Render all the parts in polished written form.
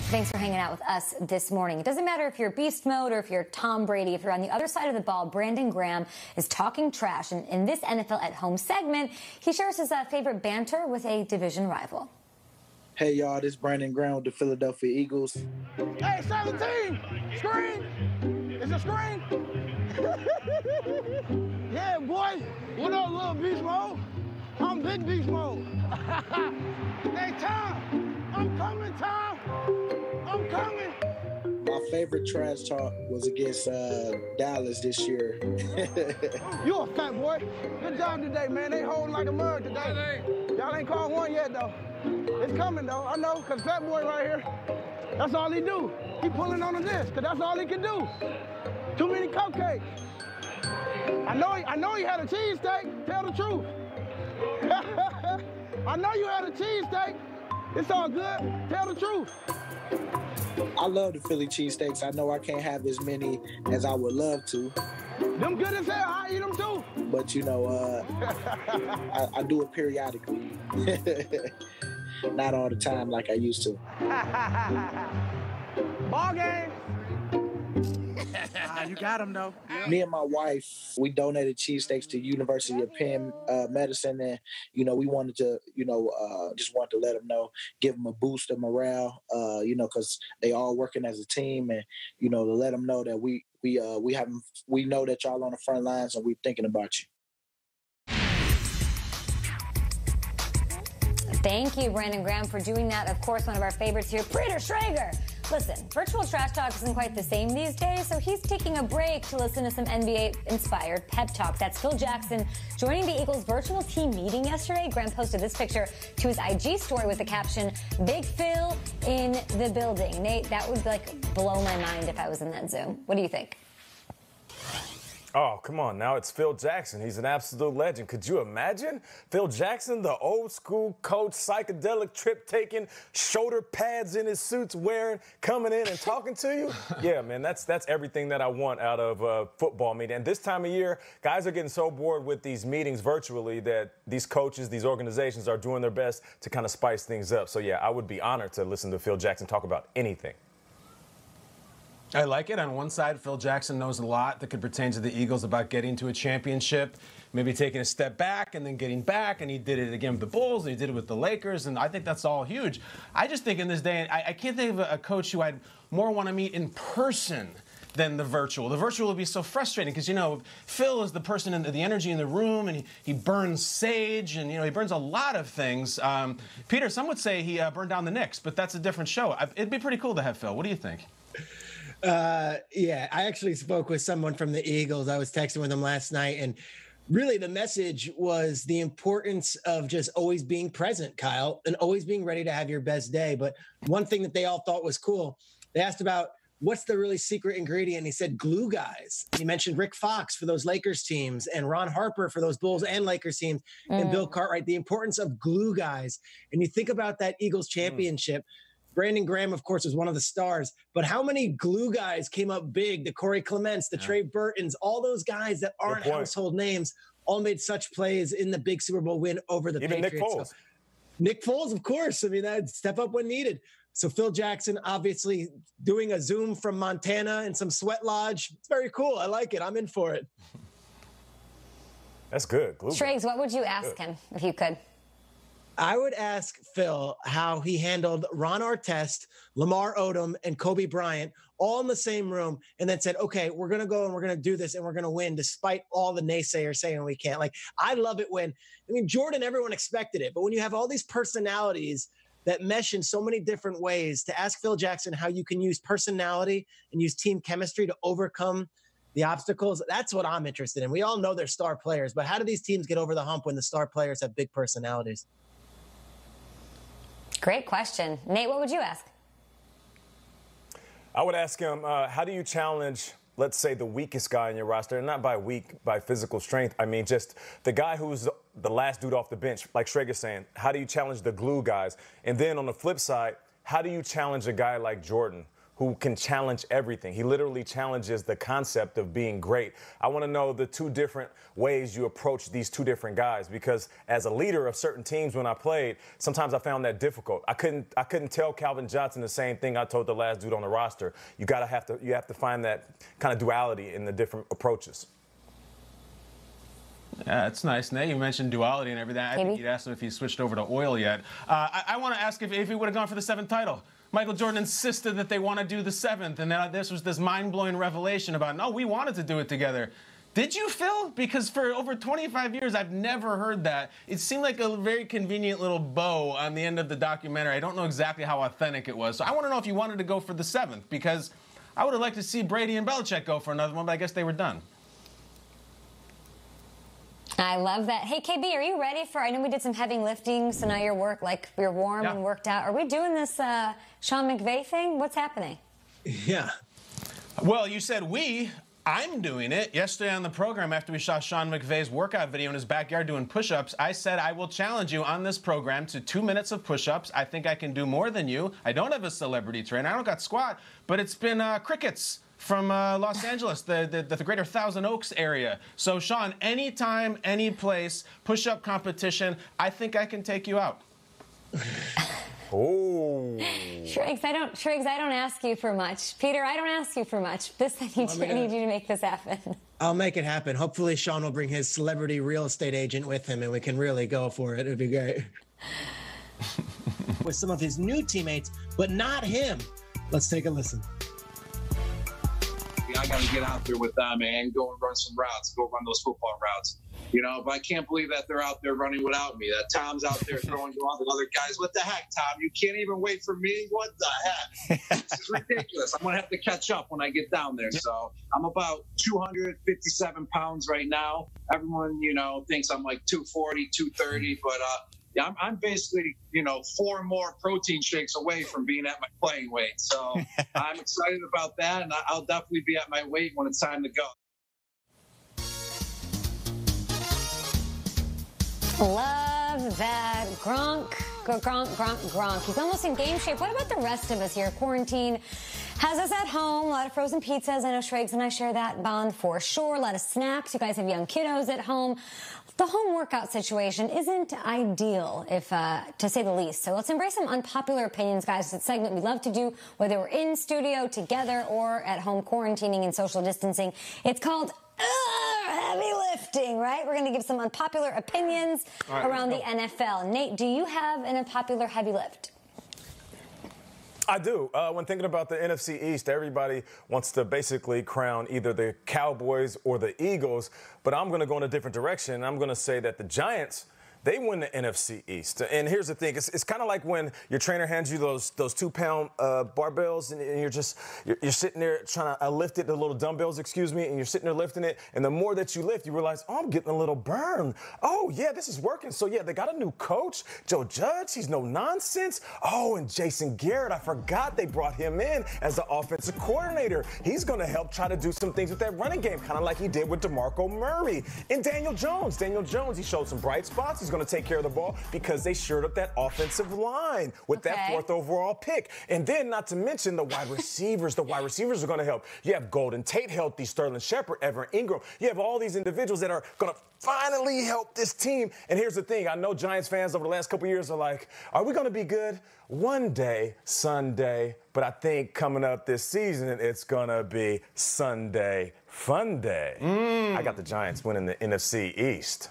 Thanks for hanging out with us this morning. It doesn't matter if you're beast mode or if you're Tom Brady. If you're on the other side of the ball, Brandon Graham is talking trash. And in this NFL at Home segment, he shares his favorite banter with a division rival. Hey, y'all, this is Brandon Graham with the Philadelphia Eagles. Hey, 17! Screen! It's a screen! Yeah, boy! What up, little beast mode? I'm big beast mode. Hey, Tom! I'm coming, Tom! I'm coming! My favorite trash talk was against Dallas this year. You a fat boy. Good job today, man. They holding like a mug today. Y'all ain't called one yet, though. It's coming, though. I know, because fat boy right here, that's all he do. He pulling on this, because that's all he can do. Too many cupcakes. I know he had a cheesesteak. Tell the truth. I know you had a cheesesteak. It's all good. Tell the truth. I love the Philly cheesesteaks. I know I can't have as many as I would love to. Them good as hell. I eat them too. But, you know, I do it periodically. Not all the time like I used to. Ball game. You got him, though. Me and my wife, we donated cheesesteaks to University of Penn Medicine, and we wanted to, just wanted to let them know, give them a boost of morale, because they all working as a team, and to let them know that we know that y'all on the front lines and we thinking about you. Thank you, Brandon Graham, for doing that. Of course, one of our favorites here, Peter Schrager. Listen, virtual trash talk isn't quite the same these days, so he's taking a break to listen to some NBA-inspired pep talk. That's Phil Jackson joining the Eagles' virtual team meeting yesterday. Graham posted this picture to his IG story with the caption, "Big Phil in the building." Nate, that would, blow my mind if I was in that Zoom. What do you think? Oh, come on. Now it's Phil Jackson. He's an absolute legend. Could you imagine? Phil Jackson, the old school coach, psychedelic trip taking, shoulder pads in his suits wearing, coming in and talking to you? Yeah, man, that's everything that I want out of a football meeting. And this time of year, guys are getting so bored with these meetings virtually that these coaches, these organizations are doing their best to kind of spice things up. So, yeah, I would be honored to listen to Phil Jackson talk about anything. I like it. On one side, Phil Jackson knows a lot that could pertain to the Eagles about getting to a championship, maybe taking a step back and then getting back, and he did it again with the Bulls, and he did it with the Lakers, and I think that's all huge. I just think in this day, I can't think of a coach who I'd more want to meet in person than the virtual. The virtual would be so frustrating because, Phil is the person in the energy in the room, and he burns sage, and, he burns a lot of things. Peter, some would say he burned down the Knicks, but that's a different show. It'd be pretty cool to have Phil. What do you think? Yeah, I actually spoke with someone from the Eagles. I was texting with them last night, and really the message was the importance of just always being present, Kyle, and always being ready to have your best day. But one thing that they all thought was cool, they asked about what's the really secret ingredient. He said glue guys. He mentioned Rick Fox for those Lakers teams and Ron Harper for those Bulls and Lakers teams and Bill Cartwright, the importance of glue guys. And you think about that Eagles championship, Brandon Graham, of course, was one of the stars, but how many glue guys came up big? The Corey Clements, the Trey Burtons, all those guys that aren't household names all made such plays in the big Super Bowl win over the Patriots. Nick Foles. So, Nick Foles, of course. I mean, that'd step up when needed. So Phil Jackson, obviously doing a Zoom from Montana and some sweat lodge. It's very cool. I like it. I'm in for it. That's good. Triggs, what would you ask him if you could? I would ask Phil how he handled Ron Artest, Lamar Odom, and Kobe Bryant all in the same room, and then said, okay, we're going to go and we're going to do this and we're going to win despite all the naysayers saying we can't. I love it when, Jordan, everyone expected it, but when you have all these personalities that mesh in so many different ways, to ask Phil Jackson how you can use personality and use team chemistry to overcome the obstacles, that's what I'm interested in. We all know they're star players, but how do these teams get over the hump when the star players have big personalities? Great question. Nate, what would you ask? I would ask him, how do you challenge, let's say, the weakest guy in your roster? And not by weak, by physical strength. I mean, just the guy who's the last dude off the bench, like Schrager's saying. How do you challenge the glue guys? And then on the flip side, how do you challenge a guy like Jordan, who can challenge everything. He literally challenges the concept of being great. I want to know the two different ways you approach these two different guys, because as a leader of certain teams when I played, sometimes I found that difficult. I couldn't tell Calvin Johnson the same thing I told the last dude on the roster. You have to find that kind of duality in the different approaches. Yeah, that's nice, Nate. You mentioned duality and everything. I think you'd asked him if he switched over to oil yet. I want to ask if he would have gone for the 7th title. Michael Jordan insisted that they want to do the 7th, and then this was this mind-blowing revelation about, no, we wanted to do it together. Did you, Phil? Because for over 25 years, I've never heard that. It seemed like a very convenient little bow on the end of the documentary. I don't know exactly how authentic it was. So I want to know if you wanted to go for the 7th, because I would have liked to see Brady and Belichick go for another one, but I guess they were done. I love that. Hey, KB, are you ready for, I know we did some heavy lifting, so now you're warm and worked out. Are we doing this Sean McVay thing? What's happening? Yeah. Well, you said I'm doing it. Yesterday on the program, after we saw Sean McVay's workout video in his backyard doing push-ups, I said I will challenge you on this program to 2 minutes of push-ups. I think I can do more than you. I don't have a celebrity trainer. I don't got squat, but it's been crickets from Los Angeles, the greater Thousand Oaks area. So, Sean, anytime, any place, push-up competition, I think I can take you out. Oh. Shriggs, I don't ask you for much. Peter, I don't ask you for much. I need you to make this happen. I'll make it happen. Hopefully, Sean will bring his celebrity real estate agent with him, and we can really go for it. It'd be great. With some of his new teammates, but not him. Let's take a listen. I got to get out there with them and go and run some routes, go run those football routes. You know, but I can't believe that they're out there running without me, that Tom's out there throwing to all the other guys. What the heck, Tom? You can't even wait for me? What the heck? This is ridiculous. I'm going to have to catch up when I get down there. So I'm about 257 pounds right now. Everyone, you know, thinks I'm like 240, 230, but yeah, I'm basically, 4 more protein shakes away from being at my playing weight. So I'm excited about that, and I'll definitely be at my weight when it's time to go. Love that. Gronk. He's almost in game shape. What about the rest of us here? Quarantine has us at home. A lot of frozen pizzas. I know Shriggs and I share that bond for sure. A lot of snacks. You guys have young kiddos at home. The home workout situation isn't ideal, to say the least. So let's embrace some unpopular opinions, guys. It's a segment we love to do, whether we're in studio together or at home quarantining and social distancing. It's called heavy lifting, right? We're going to give some unpopular opinions around the NFL. Nate, do you have an unpopular heavy lift? I do. When thinking about the NFC East, everybody wants to basically crown either the Cowboys or the Eagles, but I'm going to go in a different direction. I'm going to say that the Giants, they win the NFC East. And here's the thing. It's kind of like when your trainer hands you those 2-pound barbells, and you're sitting there trying to lift it, the little dumbbells, and you're sitting there lifting it. And the more that you lift, you realize, oh, I'm getting a little burn. Oh, yeah, this is working. So, yeah, they got a new coach, Joe Judge. He's no nonsense. Oh, and Jason Garrett, I forgot they brought him in as the offensive coordinator. He's going to help try to do some things with that running game, kind of like he did with DeMarco Murray. And Daniel Jones, he showed some bright spots. He's going to take care of the ball because they shored up that offensive line with that 4th overall pick. And then, not to mention the wide receivers. The wide receivers are going to help. You have Golden Tate healthy, Sterling Shepard, Evan Ingram. You have all these individuals that are going to finally help this team. And here's the thing. I know Giants fans over the last couple of years are like, are we going to be good? One day, Sunday. But I think coming up this season, it's going to be Sunday Fun Day. I got the Giants winning the NFC East.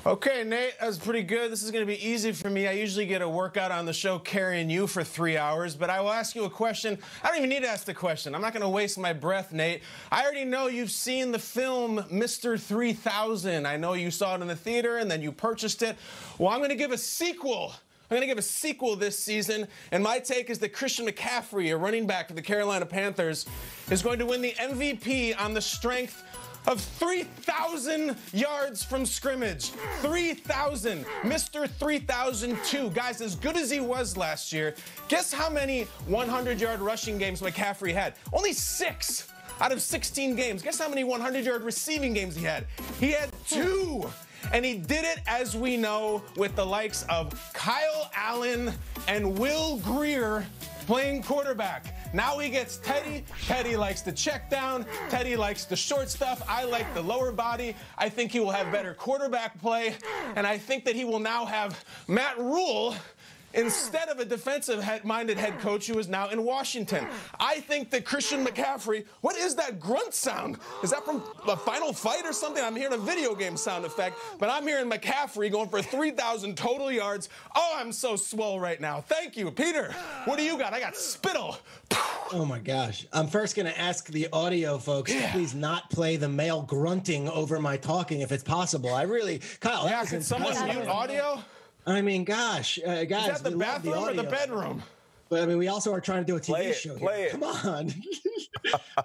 Okay, Nate, that was pretty good. This is going to be easy for me. I usually get a workout on the show carrying you for 3 hours, but I will ask you a question. I don't even need to ask the question. I'm not going to waste my breath, Nate. I already know you've seen the film Mr. 3000. I know you saw it in the theater and then you purchased it. Well, I'm going to give a sequel. I'm going to give a sequel this season, and my take is that Christian McCaffrey, a running back for the Carolina Panthers, is going to win the MVP on the strength of 3,000 yards from scrimmage. 3,000. Mr. 3002. Guys, as good as he was last year, guess how many 100-yard rushing games McCaffrey had? Only 6 out of 16 games. Guess how many 100-yard receiving games he had? He had 2. And he did it, as we know, with the likes of Kyle Allen and Will Greer playing quarterback. Now he gets Teddy. Teddy likes the check down. Teddy likes the short stuff. I like the lower body. I think he will have better quarterback play. And I think that he will now have Matt Rule instead of a defensive-minded head coach who is now in Washington. I think that Christian McCaffrey, what is that grunt sound? Is that from the Final Fight or something? I'm hearing a video game sound effect, but I'm hearing McCaffrey going for 3,000 total yards. Oh, I'm so swole right now. Thank you. Peter, what do you got? I got spittle. Oh, my gosh. I'm first going to ask the audio folks to please not play the male grunting over my talking if it's possible. Kyle. Yeah, can someone mute audio? I mean, gosh, guys, is that the bathroom or the bedroom? But I mean, we also are trying to do a TV show here. Come on.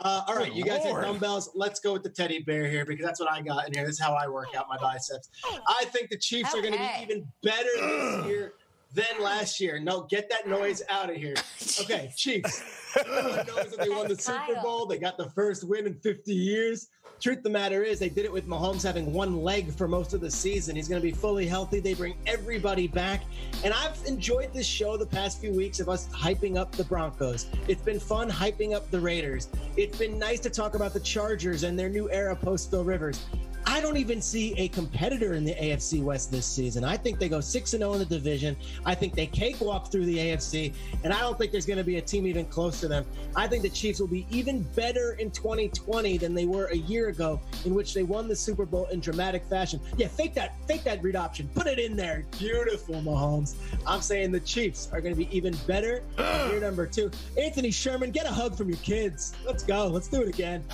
All right, you guys have dumbbells. Let's go with the teddy bear here because that's what I got in here. This is how I work out my biceps. I think the Chiefs are going to be even better this year than last year. No, get that noise out of here. Okay, Chiefs. Everyone knows that they won the Super Bowl. They got the first win in 50 years. Truth of the matter is they did it with Mahomes having one leg for most of the season. He's going to be fully healthy. They bring everybody back. And I've enjoyed this show the past few weeks of us hyping up the Broncos. It's been fun hyping up the Raiders. It's been nice to talk about the Chargers and their new era post-Phil Rivers. I don't even see a competitor in the AFC West this season. I think they go 6-0 in the division. I think they cakewalk through the AFC, and I don't think there's going to be a team even close to them. I think the Chiefs will be even better in 2020 than they were a year ago, in which they won the Super Bowl in dramatic fashion. Yeah, fake that read option. Put it in there. Beautiful, Mahomes. I'm saying the Chiefs are going to be even better. Year number 2. Anthony Sherman, get a hug from your kids. Let's go. Let's do it again.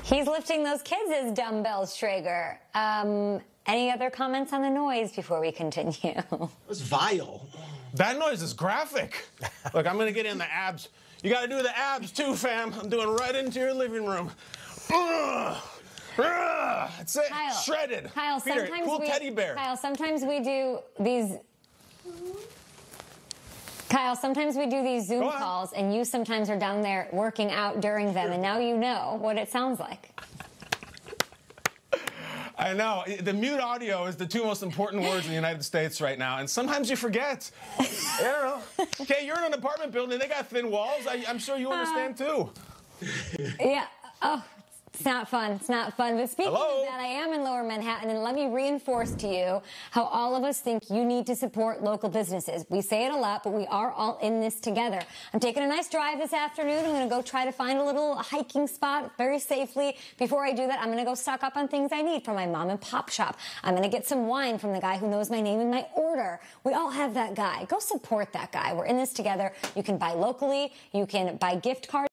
He's lifting those kids' dumbbells, Traeger. Any other comments on the noise before we continue? It was vile. That noise is graphic. Look, I'm going to get in the abs. You got to do the abs too, fam. I'm doing right into your living room. That's it. Kyle, shredded. Kyle, Peter, cool teddy bear. Kyle, sometimes we do these Zoom calls, and you sometimes are down there working out during them, and now you know what it sounds like. I know. The mute audio is the 2 most important words in the United States right now, and sometimes you forget. I don't know. Okay, you're in an apartment building. They got thin walls. I'm sure you understand, too. Yeah. Oh, it's not fun. It's not fun. But speaking of that, I am in Lower Manhattan, and let me reinforce to you how all of us think you need to support local businesses. We say it a lot, but we are all in this together. I'm taking a nice drive this afternoon. I'm going to go try to find a little hiking spot very safely. Before I do that, I'm going to go stock up on things I need from my mom and pop shop. I'm going to get some wine from the guy who knows my name and my order. We all have that guy. Go support that guy. We're in this together. You can buy locally. You can buy gift cards.